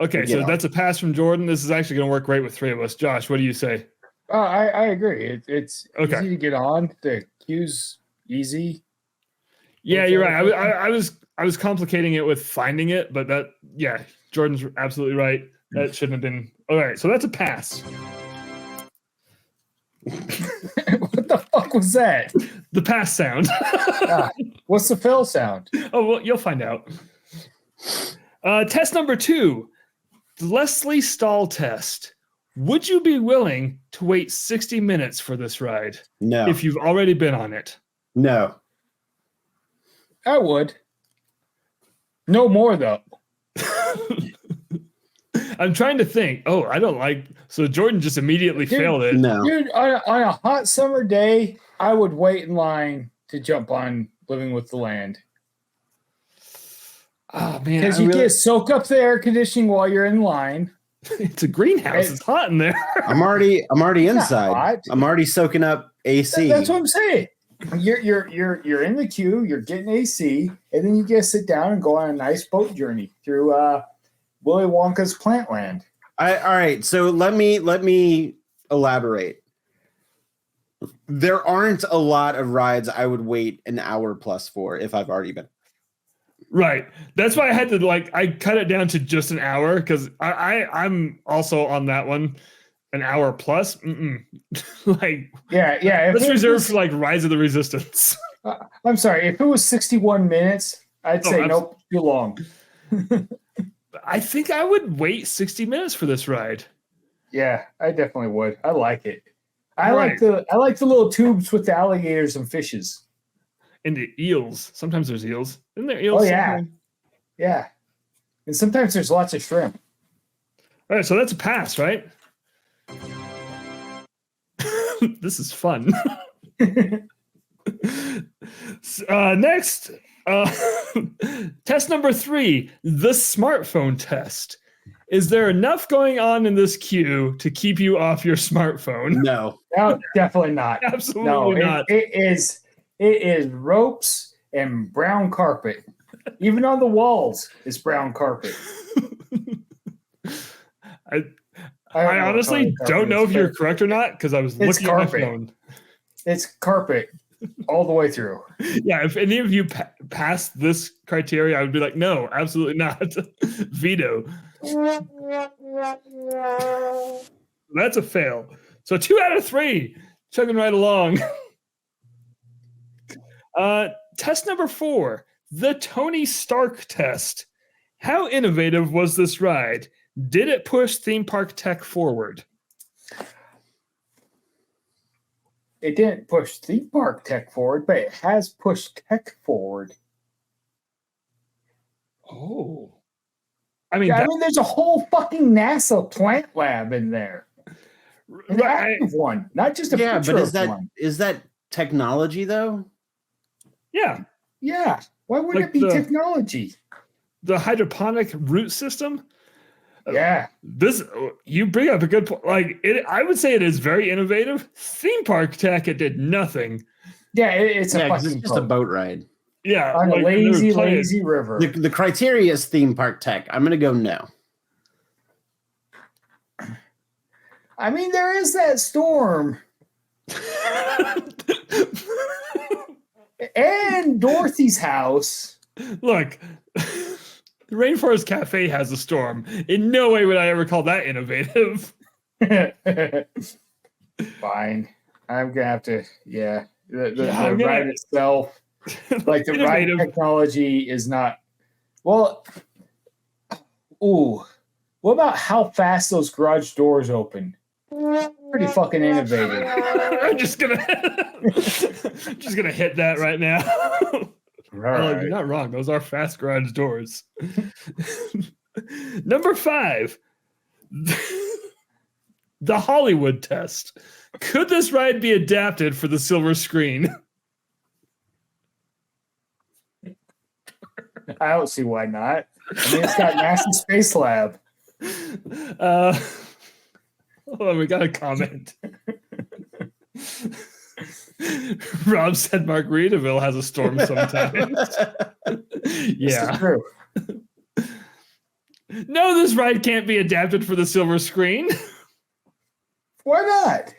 Okay, so that's a pass from Jordan. This is actually going to work great with 3 of us. Josh, what do you say? I agree. It's okay. Easy to get on. The queue's easy. Yeah, you're right. I was complicating it with finding it, but Jordan's absolutely right. That shouldn't have been. All right, so that's a pass. What the fuck was that? The pass sound. What's the fail sound? Oh, well, you'll find out. Test number 2, the Leslie Stahl test. Would you be willing to wait 60 minutes for this ride? No. If you've already been on it? No. I would. No more, though. I'm trying to think. Oh, I don't like. So Jordan just immediately failed it. No. Dude, on a hot summer day, I would wait in line to jump on Living with the Land. Oh man, Because you get soak up the air conditioning while you're in line. it's a greenhouse. It's hot in there. I'm already inside. hot. I'm already soaking up AC. That's what I'm saying. You're in the queue, you're getting AC, and then you get to sit down and go on a nice boat journey through Willy Wonka's plant land. All right, so let me elaborate. There aren't a lot of rides I would wait an hour plus for if I've already been. Right. That's why I had to I cut it down to just an hour because I'm also on that one. An hour plus. Yeah. Let's reserve for Rise of the Resistance. I'm sorry. If it was 61 minutes, I'd say nope, too long. I think I would wait 60 minutes for this ride. Yeah, I definitely would. I like it. I like the little tubes with the alligators and fishes. And the eels. Sometimes there's eels. Isn't there eels? Oh yeah. Yeah. And sometimes there's lots of shrimp. All right, so that's a pass, right? This is fun. Next, test number 3, the smartphone test. Is there enough going on in this queue to keep you off your smartphone? No, definitely not. Absolutely not. It is ropes and brown carpet. Even on the walls, it's brown carpet. I honestly don't know if you're correct or not because I was looking at my phone. It's carpet all the way through. Yeah, if any of you pass this criteria, I would be like, no, absolutely not. Veto. That's a fail. So 2 out of 3, chugging right along. Test number 4, the Tony Stark test. How innovative was this ride? Did it push theme park tech forward? It didn't push theme park tech forward, but it has pushed tech forward. Oh. I mean, there's a whole fucking NASA plant lab in there. An active one, not just a picture of one. Is that technology though? Yeah. Yeah. Why would it be technology? The hydroponic root system? Yeah. You bring up a good point. I would say it is very innovative. Theme park tech, it did nothing. Yeah, it's just a boat ride. Yeah. On a lazy river. The criteria is theme park tech. I'm gonna go no. I mean, there is that storm. And Dorothy's house. Look, the Rainforest Cafe has a storm. In no way would I ever call that innovative. Fine. I'm going to have to, the ride itself, the ride technology is not, what about how fast those garage doors open? Pretty fucking innovative. I'm just gonna hit that right now. Right. You're not wrong. Those are fast garage doors. Number 5, the Hollywood test. Could this ride be adapted for the silver screen? I don't see why not. It's got NASA Space Lab. Hold on, we got a comment. Rob said Margaritaville has a storm sometimes. Yeah. This is true. No, this ride can't be adapted for the silver screen. Why not?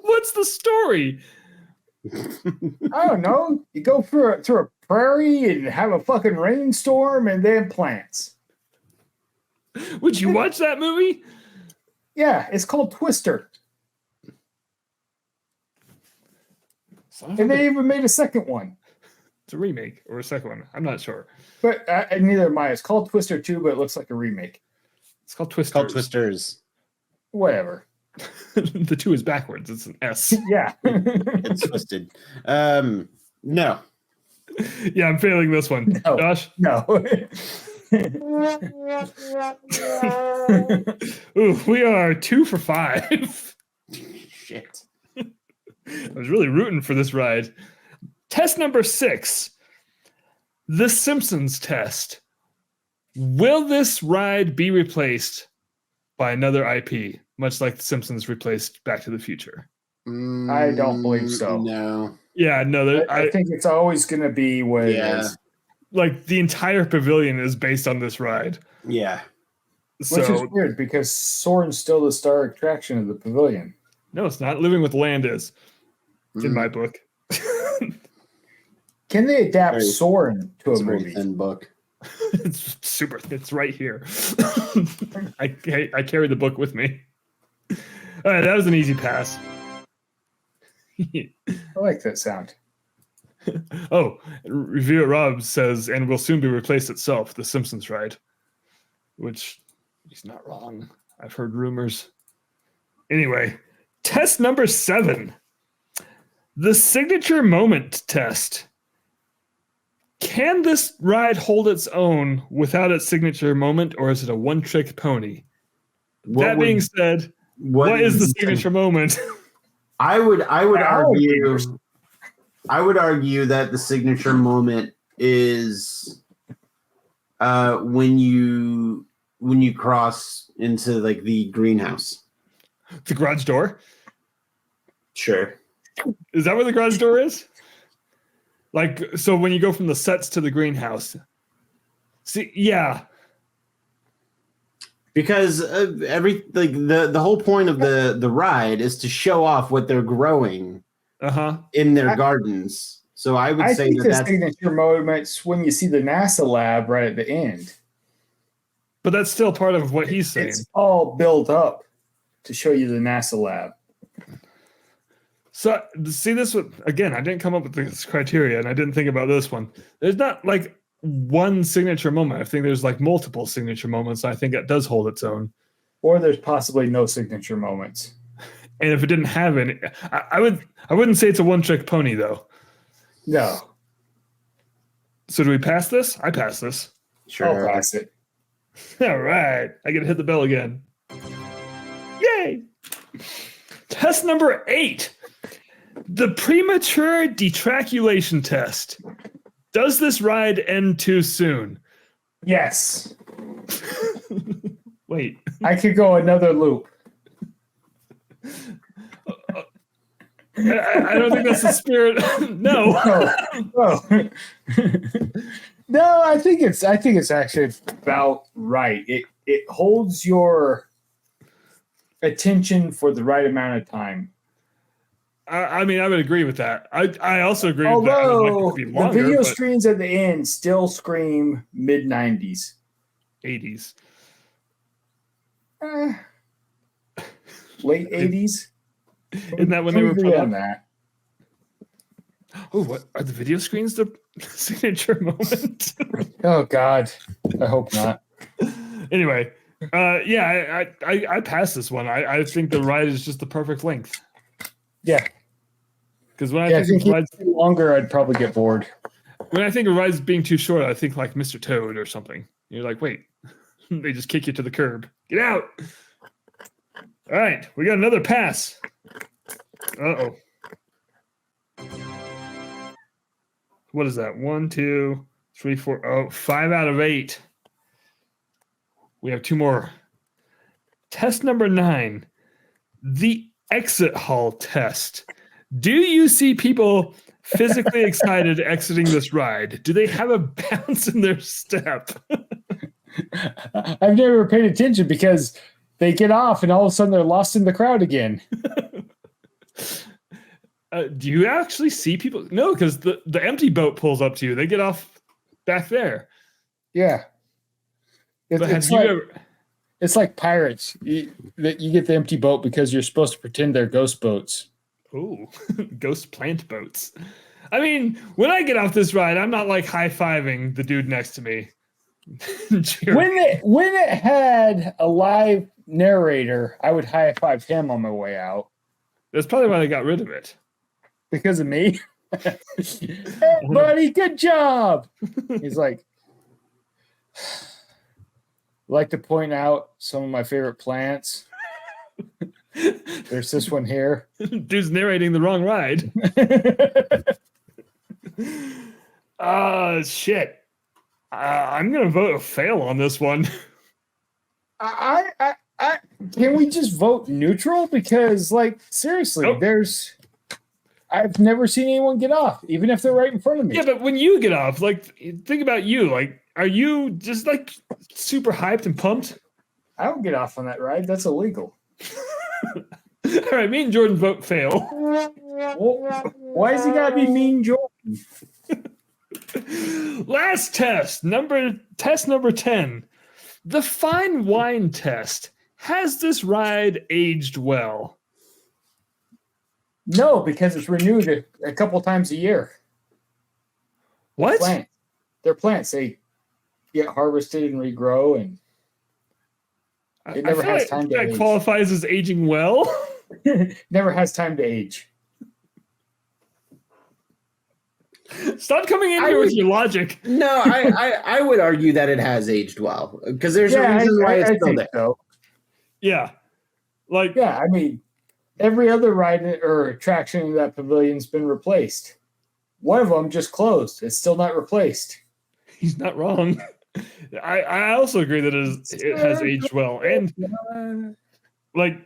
What's the story? I don't know. You go through a prairie and have a fucking rainstorm and then plants. Would you watch that movie? Yeah, it's called Twister. And they even made a second one. It's a remake or a second one. I'm not sure. But neither am I. It's called Twister 2, but it looks like a remake. It's called Twisters. Twisters. Whatever. The 2 is backwards. It's an S. Yeah. It's twisted. No. Yeah, I'm failing this one. No. Josh? No. Ooh, we are 2 for 5. Shit. I was really rooting for this ride. Test number 6. The Simpsons test. Will this ride be replaced by another IP, much like The Simpsons replaced Back to the Future? I don't believe so. No. Yeah, no. I think it's always going to be what it is. Like the entire pavilion is based on this ride. Yeah. Which is weird because Soarin's still the star attraction of the pavilion. No, it's not. Living with Land is, in my book. Can they adapt Soarin to a movie? Thin book. It's super. It's right here. I carry the book with me. All right, that was an easy pass. I like that sound. Oh, Review at Rob says, and will soon be replaced itself, the Simpsons ride. Which he's not wrong. I've heard rumors. Anyway, test number 7. The signature moment test. Can this ride hold its own without its signature moment, or is it a one-trick pony? That being said, what is the signature moment? I would argue that the signature moment is when you cross into like the greenhouse. The garage door? Sure. Is that where the garage door is? Like, so when you go from the sets to the greenhouse. See, yeah. Because the whole point of the ride is to show off what they're growing in their gardens. So I would say think the that's signature moments when you see the NASA lab right at the end. But that's still part of what he's saying. It's all built up to show you the NASA lab. So see this one again. I didn't come up with this criteria, and I didn't think about this one. There's not like one signature moment. I think there's like multiple signature moments. I think it does hold its own. Or there's possibly no signature moments. And if it didn't have any, I wouldn't say it's a one-trick pony though. No. So do we pass this? I pass this. sure. I'll pass it. All right. I get to hit the bell again. Yay! Test number 8. The premature detraculation test. Does this ride end too soon? Yes. Wait. I could go another loop. I don't think that's the spirit. No. Oh. No, I think it's actually about right. It holds your attention for the right amount of time. I mean, I would agree with that. I also agree with that. Although Like longer, the video screens at the end still scream mid-90s. 80s. Late 80s? Isn't that when they were put on up? that? Oh, what are the video screens? The signature moment. Oh God, I hope not. Anyway, yeah, I passed this one. I think the ride is just the perfect length. Yeah, because when I think of rides too longer, I'd probably get bored. When I think of rides being too short, I think like Mr. Toad or something. You're like, wait, they just kick you to the curb. Get out! All right, we got another pass. Uh-oh. What is that? 1, 2, 3, 4. Oh, 5 out of 8. We have 2 more. Test number 9. The exit hall test. Do you see people physically excited exiting this ride? Do they have a bounce in their step? I've never paid attention because they get off and all of a sudden they're lost in the crowd again. Do you actually see people? No, because the empty boat pulls up to you. They get off back there. Yeah. It's like pirates. You get the empty boat because you're supposed to pretend they're ghost boats. Oh, ghost plant boats. I mean, when I get off this ride, I'm not like high-fiving the dude next to me. When it had a live narrator, I would high-five him on my way out. That's probably why they got rid of it. Because of me? Hey, buddy, good job! He's like... like to point out some of my favorite plants. There's this one here. Dude's narrating the wrong ride. Shit. I'm gonna vote a fail on this one. I can we just vote neutral? Because, like, seriously, Nope. I've never seen anyone get off, even if they're right in front of me. Yeah, but when you get off, like, think about you. Like, are you just like super hyped and pumped? I don't get off on that ride. That's illegal. All right, me and Jordan vote fail. Well, why has he got to be Mean Jordan? Last test number 10. The fine wine test. Has this ride aged well? No, because it's renewed a couple times a year. What? They're plants. They get harvested and regrow, and it never I feel has like time to that age. qualifies as aging well. Never has time to age. Stop coming in here with your logic. No, I would argue that it has aged well because there's a reason why it's still think there. so. Yeah. Like, Yeah, I mean, every other ride or attraction in that pavilion's been replaced. One of them just closed. It's still not replaced. he's not wrong. I also agree that it has aged well. And like,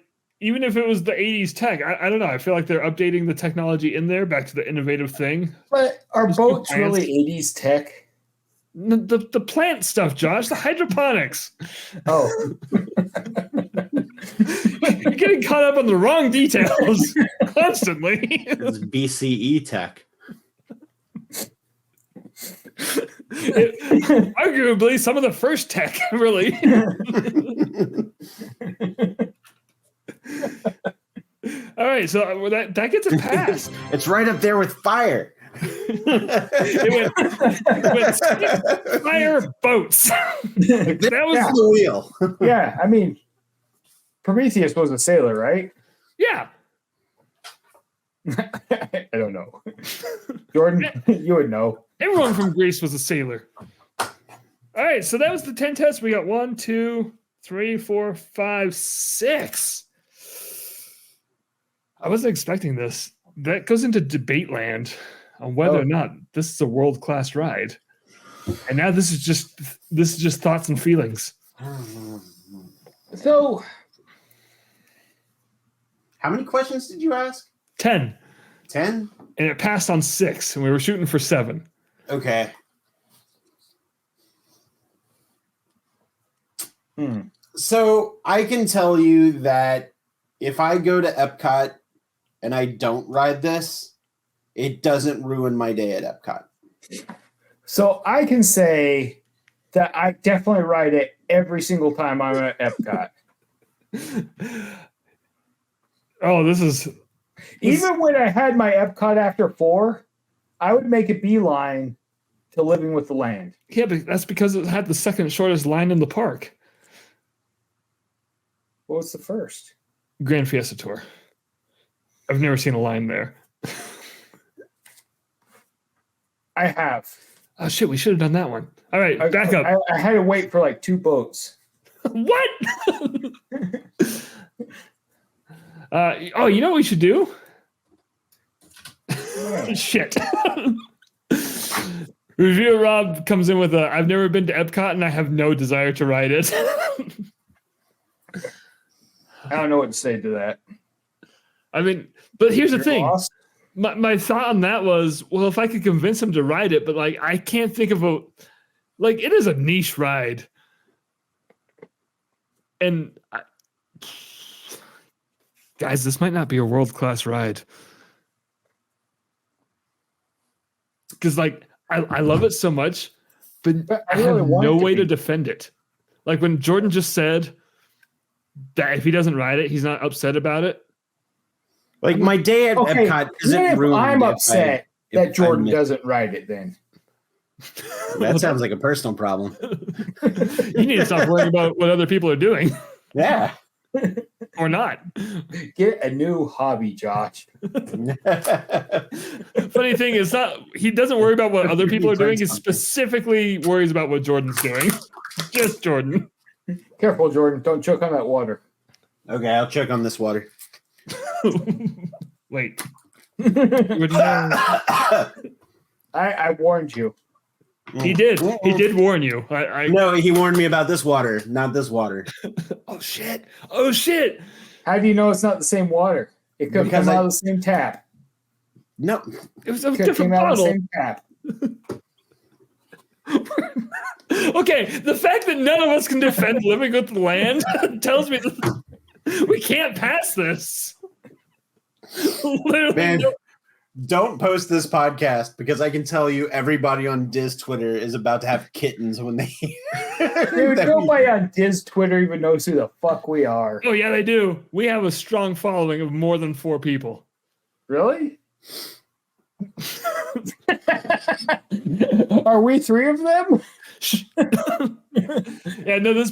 even if it was the 80s tech, I don't know. I feel like they're updating the technology in there back to the innovative thing. But are Just boats plants. really 80s tech? The plant stuff, Josh, the hydroponics. Oh, You're getting caught up on the wrong details constantly. It's BCE tech. Arguably, some of the first tech, really. All right, so that gets a pass. It's right up there with fire. It went fire boats. That was the wheel. yeah. I mean, Prometheus was a sailor, right? yeah. I don't know. Jordan, you would know. Everyone from Greece was a sailor. All right, so that was the 10 tests. We got 1, 2, 3, 4, 5, 6. I wasn't expecting this. That goes into debate land on whether or not this is a world-class ride. And now this is just thoughts and feelings. So, How many questions did you ask? 10. 10? And it passed on 6, and we were shooting for 7. Okay. So I can tell you that if I go to Epcot and I don't ride this, it doesn't ruin my day at Epcot. So I can say that I definitely ride it every single time I'm at Epcot. Oh, this is... Even when I had my Epcot after 4, I would make a beeline to Living with the Land. Yeah, but that's because it had the second shortest line in the park. What was the first? Grand Fiesta Tour. I've never seen a line there. I have. Oh, shit, we should have done that one. All right, back up. I had to wait for like 2 boats. What? Oh, you know what we should do? Shit. Reviewer Rob comes in with I've never been to Epcot and I have no desire to ride it. I don't know what to say to that. I mean, but here's the You're thing. lost. My thought on that was, well, if I could convince him to ride it, but like I can't think of it is a niche ride. And guys, this might not be a world-class ride. Because like I love it so much, but I really have want no it to way to be. defend it. Like when Jordan just said that if he doesn't ride it, he's not upset about it. Like my day at Okay, Epcot even isn't if ruined. I'm if upset if that Jordan I miss- doesn't ride it then. That sounds like a personal problem. You need to stop worrying about what other people are doing Yeah. or not. Get a new hobby, Josh. Funny thing is, he doesn't worry about what other people are doing. He specifically worries about what Jordan's doing. Just Jordan. Careful, Jordan. Don't choke on that water. Okay, I'll check on this water. Wait. You would know. I warned you. He did. He did warn you. No, he warned me about this water, not this water. Oh shit! Oh shit! How do you know it's not the same water? It could Because come out of the same tap. No, It was a Could different came out of the bottle. same tap. Okay, the fact that none of us can defend living with the land tells me that we can't pass this. Literally, man, don't post this podcast because I can tell you everybody on Diz Twitter is about to have kittens when they. Dude, nobody on Diz Twitter even knows who the fuck we are. Oh yeah, they do. We have a strong following of more than 4 people. Really? Are we 3 of them? Yeah, no. This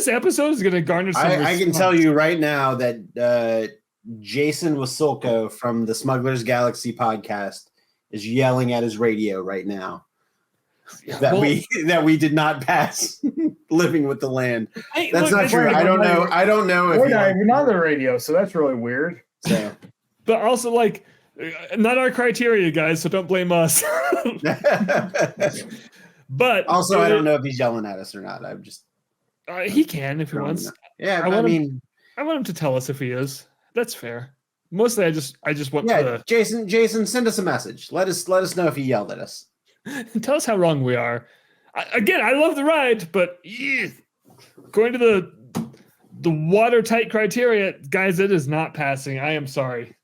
episode is going to garner some. I can tell you right now that Jason Wasulko from the Smugglers Galaxy podcast is yelling at his radio right now that we did not pass living with the land. That's not true. I don't know. I don't know if We're not even on the radio, so that's really weird. So. But also, like, not our criteria, guys. So don't blame us. But also, I don't know if he's yelling at us or not. I'm just he can if he wants. Yeah, I want him to tell us if he is. That's fair. Mostly, I just want to. Jason, send us a message. Let us know if he yelled at us. Tell us how wrong we are. Again, I love the ride, but going to the watertight criteria, guys, it is not passing. I am sorry.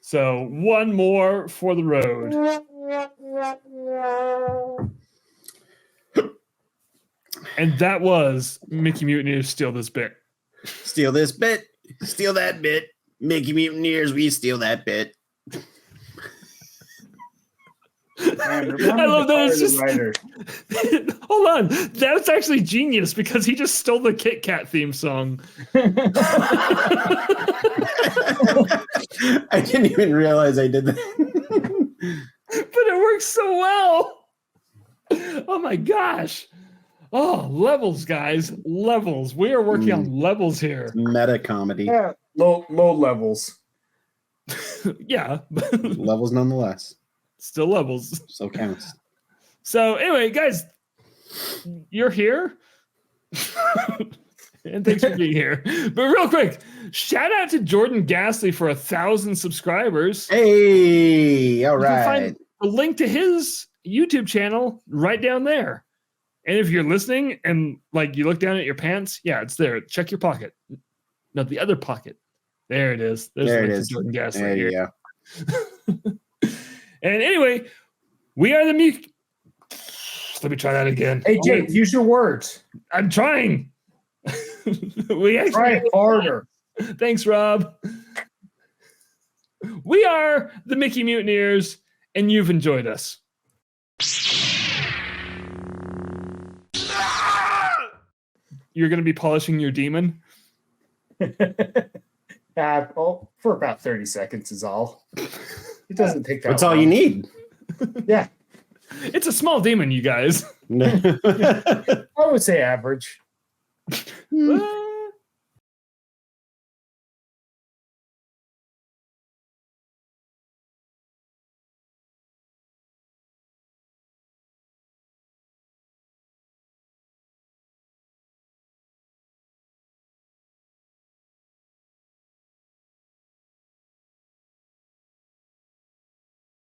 So 1 more for the road. And that was Mickey Mutineers Steal This Bit. Steal this bit. Steal that bit. Mickey Mutineers, we steal that bit. Man, I love that it's just. writer. Hold on, that's actually genius because he just stole the Kit Kat theme song. I didn't even realize I did that. But it works so well. Oh my gosh. Oh, levels, guys. Levels. We are working on levels here. Meta comedy. Yeah, low levels. Yeah. Levels nonetheless. Still levels. So counts. So anyway, guys, you're here. And thanks for being here. But real quick, shout out to Jordan Gasly for 1,000 subscribers. Hey, all You can right. find a link to his YouTube channel right down there. And if you're listening and like you look down at your pants, yeah, it's there. Check your pocket. No, the other pocket. There it is. There's There the it link is. to Jordan Gasly There you here. go. And anyway, we are the Let me try that again. Hey, Jake, use your words. I'm trying. We actually Try harder. Thanks, Rob. We are the Mickey Mutineers, and you've enjoyed us. You're going to be polishing your demon? For about 30 seconds is all. It doesn't take that That's long. all you need. Yeah. It's a small demon, you guys. I would say average. Well,